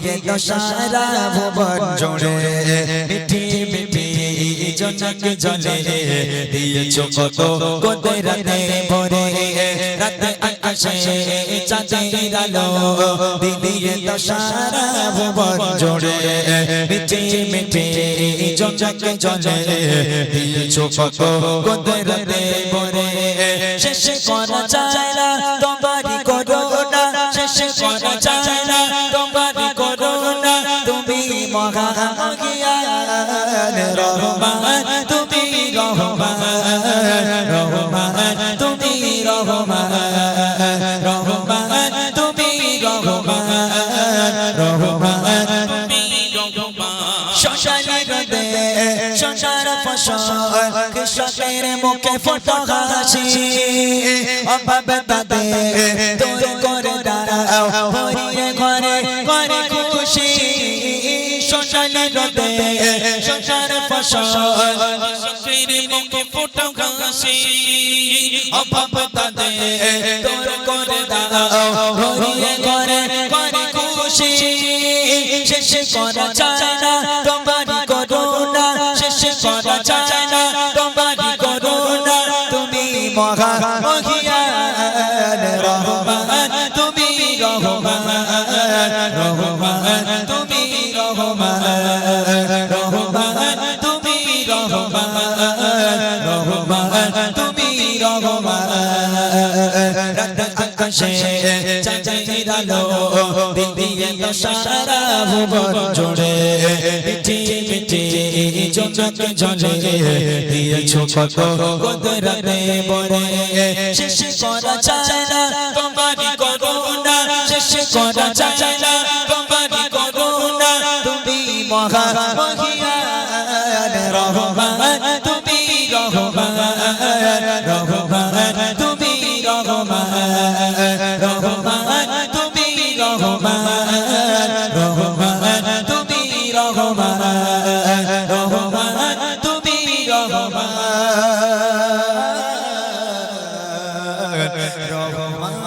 দিদিয়ে দশারা ভুবন জুড়ে মিঠি মিঠি জনক জলে দিয়েছো কত কুদরতে ভরে রাতে আকাশে চাঁদের আলো দিদিয়ে দশারা ভুবন জুড়ে মিঠি মিঠি জনক জলে দিয়েছো কত কুদরতে ভরে শেষ করা যায় না তোমারই করুণা শেষ করা যায় না তোমারই করুণা তুমি মহামহিয়ান রহমান তুমি রহমান রহমান তুমি রহমান রহমান তুমি রহমান রহমান শ্মশানের দে শ্মশান ফসল কৃষকের মুখে ফোটা হাসি অভাব তাদের দূর করে দাও হরিয়ে ঘরে ঘরে খুশি শ্মশানের দে শ্মশান ফসল কৃষকের মুখে ফোটা হাসি অভাব তাদের দূর করে দাও হরিয়ে ঘরে ঘরে খুশি শেষ করা যায় না তোমারই করুণা শেষ করা যায় না তোমারই করুণা তুমি মহামহিয়ান রহমান তুমি রহমান রহমান তুমি রহমান রহমান তুমি রহমান রহমান তুমি রহমান রাত আকাশে চাঁদের আলো দিদিয়ে দশারা ভুবন জুড়ে মিঠি মিঠি জনক জলে দিয়েছো কত কুদরতে ভরে শেষ করা যায় না তোমারই করুণা শেষ করা যায় না তোমারই করুণা তুমি মহামহিয়ান রহমান তুমি রহমান রহমান তুমি রহমান রহমান তুমি রহমান রহমান তুমি রহমান রহমান তুমি রহমান রহমান